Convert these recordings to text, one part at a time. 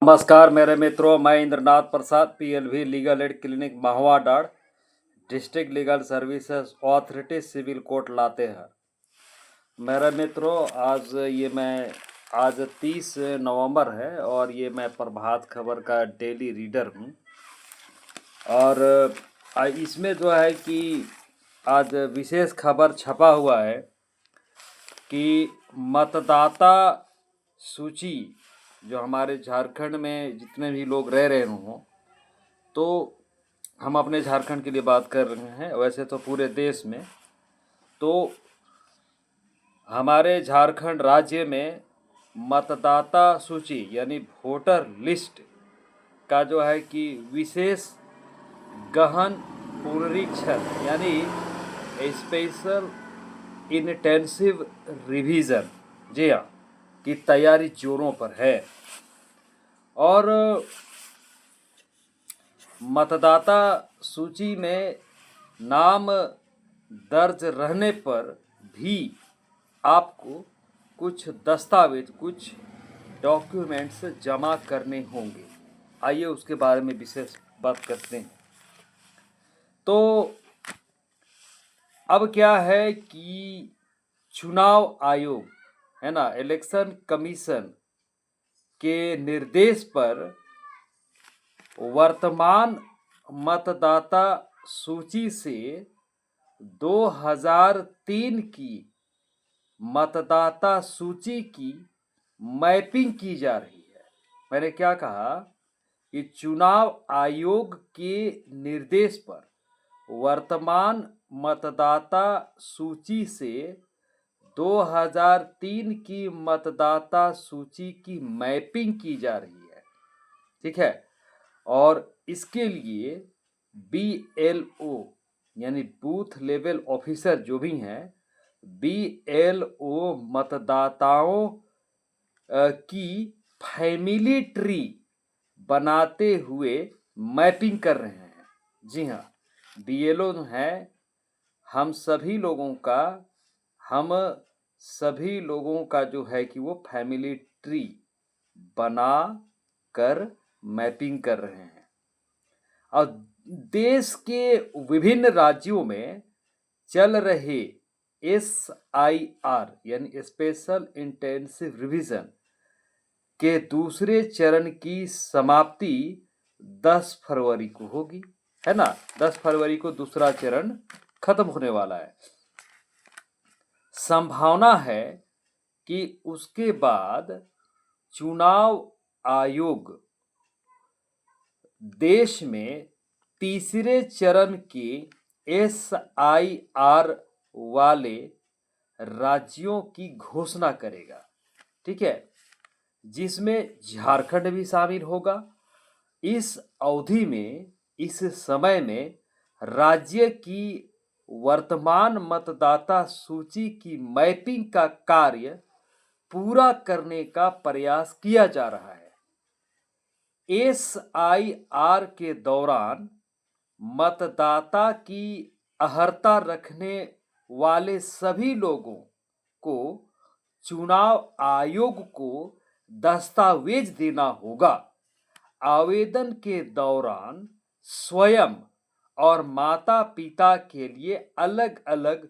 नमस्कार मेरे मित्रों, मैं Indranath Prasad PLV legal aid clinic Mahuadanr district legal services authority civil court Latehar. मेरे मित्रों, आज 30 नवंबर है और ये मैं प्रभात खबर का डेली रीडर हूँ। और इसमें जो है कि आज विशेष खबर छपा हुआ है कि मतदाता सूची जो हमारे झारखंड में जितने भी लोग रह रहे हों, तो हम अपने झारखंड के लिए बात कर रहे हैं, वैसे तो पूरे देश में, तो हमारे झारखंड राज्य में मतदाता सूची यानी वोटर लिस्ट का जो है कि विशेष गहन पुनरीक्षण यानी स्पेशल इंटेंसिव रिवीजन, जी हाँ, की तैयारी जोरों पर है। और मतदाता सूची में नाम दर्ज रहने पर भी आपको कुछ दस्तावेज, कुछ डॉक्यूमेंट्स जमा करने होंगे। आइए उसके बारे में विशेष बात करते हैं। तो अब क्या है कि चुनाव आयोग है ना, इलेक्शन कमीशन के निर्देश पर वर्तमान मतदाता सूची से 2003 की मतदाता सूची की मैपिंग की जा रही है। मैंने क्या कहा कि चुनाव आयोग के निर्देश पर वर्तमान मतदाता सूची से 2003 की मतदाता सूची की मैपिंग की जा रही है, ठीक है। और इसके लिए BLO यानी बूथ लेवल ऑफिसर जो भी हैं, BLO मतदाताओं की फैमिली ट्री बनाते हुए मैपिंग कर रहे हैं। जी हाँ, BLO है हम सभी लोगों का जो है कि वो फैमिली ट्री बना कर मैपिंग कर रहे हैं। और देश के विभिन्न राज्यों में चल रहे SIR यानी स्पेशल इंटेंसिव रिवीजन के दूसरे चरण की समाप्ति 10 फरवरी को होगी, है ना। 10 फरवरी को दूसरा चरण खत्म होने वाला है। संभावना है कि उसके बाद चुनाव आयोग देश में तीसरे चरण के SIR वाले राज्यों की घोषणा करेगा, ठीक है, जिसमें झारखंड भी शामिल होगा। इस अवधि में, इस समय में राज्य की वर्तमान मतदाता सूची की मैपिंग का कार्य पूरा करने का प्रयास किया जा रहा है। SIR के दौरान मतदाता की अहर्ता रखने वाले सभी लोगों को चुनाव आयोग को दस्तावेज देना होगा। आवेदन के दौरान स्वयं और माता पिता के लिए अलग अलग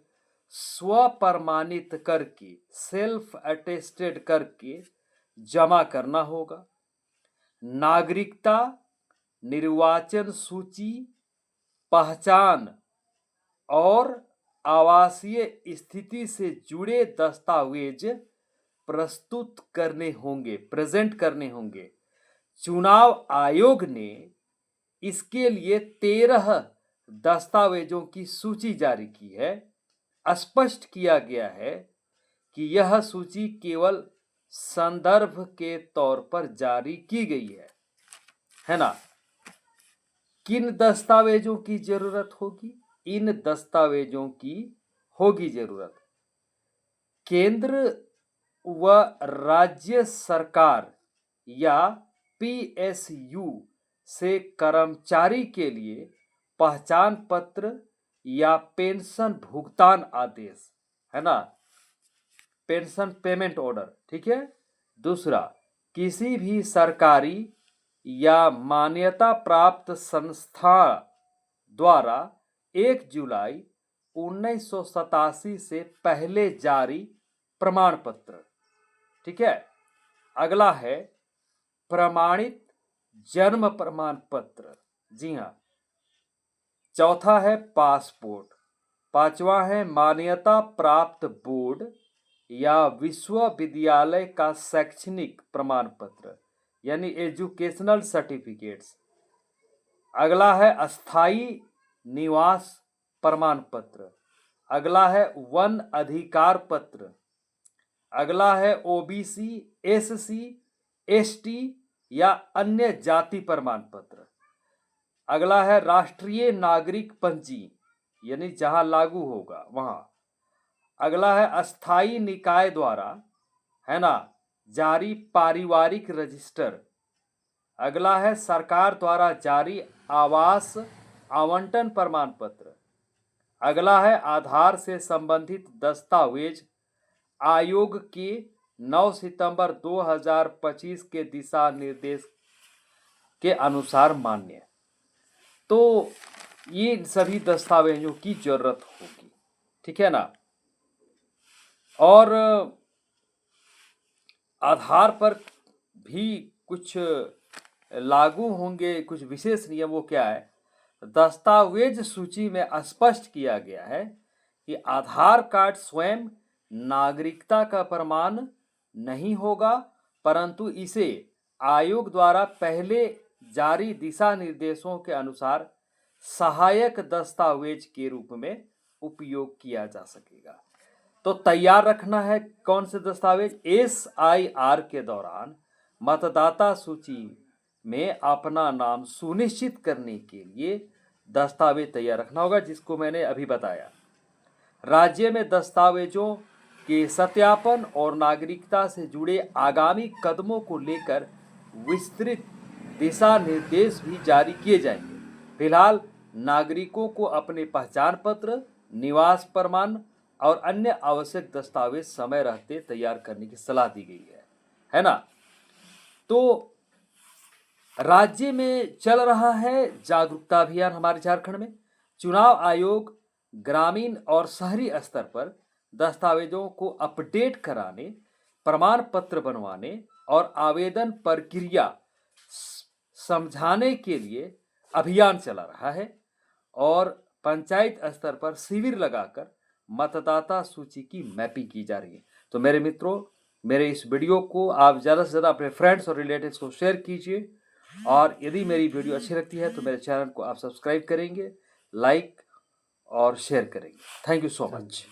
स्वप्रमाणित करके, सेल्फ अटेस्टेड करके जमा करना होगा। नागरिकता, निर्वाचन सूची, पहचान और आवासीय स्थिति से जुड़े दस्तावेज प्रस्तुत करने होंगे, प्रेजेंट करने होंगे। चुनाव आयोग ने इसके लिए 13 दस्तावेजों की सूची जारी की है। स्पष्ट किया गया है कि यह सूची केवल संदर्भ के तौर पर जारी की गई है ना। किन दस्तावेजों की जरूरत होगी? इन दस्तावेजों की होगी जरूरत केंद्र व राज्य सरकार या PSU से कर्मचारी के लिए पहचान पत्र या पेंशन भुगतान आदेश, है ना, पेंशन पेमेंट ऑर्डर, ठीक है। दूसरा, किसी भी सरकारी या मान्यता प्राप्त संस्था द्वारा 1 जुलाई 1987 से पहले जारी प्रमाण पत्र। ठीक है, अगला है प्रमाणित जन्म प्रमाण पत्र। जी हाँ। चौथा है पासपोर्ट। पांचवा है मान्यता प्राप्त बोर्ड या विश्वविद्यालय का शैक्षणिक प्रमाण पत्र यानी एजुकेशनल सर्टिफिकेट्स। अगला है अस्थाई निवास प्रमाण पत्र। अगला है वन अधिकार पत्र। अगला है ओबीसी, एससी, एसटी या अन्य जाति प्रमाण पत्र। अगला है राष्ट्रीय नागरिक पंजी यानी जहां लागू होगा वहां। अगला है अस्थाई निकाय द्वारा, है ना, जारी पारिवारिक रजिस्टर। अगला है सरकार द्वारा जारी आवास आवंटन प्रमाण पत्र। अगला है आधार से संबंधित दस्तावेज आयोग के 9 सितंबर 2025 के दिशा निर्देश के अनुसार मान्य। तो ये सभी दस्तावेजों की जरूरत होगी। ठीक है ना। और आधार पर भी कुछ लागू होंगे, कुछ विशेष नियम। वो क्या है? दस्तावेज सूची में स्पष्ट किया गया है कि आधार कार्ड स्वयं नागरिकता का प्रमाण नहीं होगा, परंतु इसे आयोग द्वारा पहले जारी दिशा निर्देशों के अनुसार सहायक दस्तावेज के रूप में उपयोग किया जा सकेगा। तो तैयार रखना है कौन से दस्तावेज? SIR के दौरान मतदाता सूची में अपना नाम सुनिश्चित करने के लिए दस्तावेज तैयार रखना होगा, जिसको मैंने अभी बताया। राज्य में दस्तावेजों के सत्यापन और नागरिकता से जुड़े आगामी कदमों को लेकर विस्तृत दिशा निर्देश भी जारी किए जाएंगे। फिलहाल नागरिकों को अपने पहचान पत्र, निवास प्रमाण और अन्य आवश्यक दस्तावेज समय रहते तैयार करने की सलाह दी गई है ना। तो राज्य में चल रहा है जागरूकता अभियान हमारे झारखंड में। चुनाव आयोग ग्रामीण और शहरी स्तर पर दस्तावेजों को अपडेट कराने, प्रमाण पत्र बनवाने और आवेदन प्रक्रिया समझाने के लिए अभियान चला रहा है और पंचायत स्तर पर शिविर लगाकर मतदाता सूची की मैपिंग की जा रही है। तो मेरे मित्रों, मेरे इस वीडियो को आप ज़्यादा से ज़्यादा अपने फ्रेंड्स और रिलेटिव्स को शेयर कीजिए, और यदि मेरी वीडियो अच्छी लगती है तो मेरे चैनल को आप सब्सक्राइब करेंगे, लाइक और शेयर करेंगे। Thank you so much.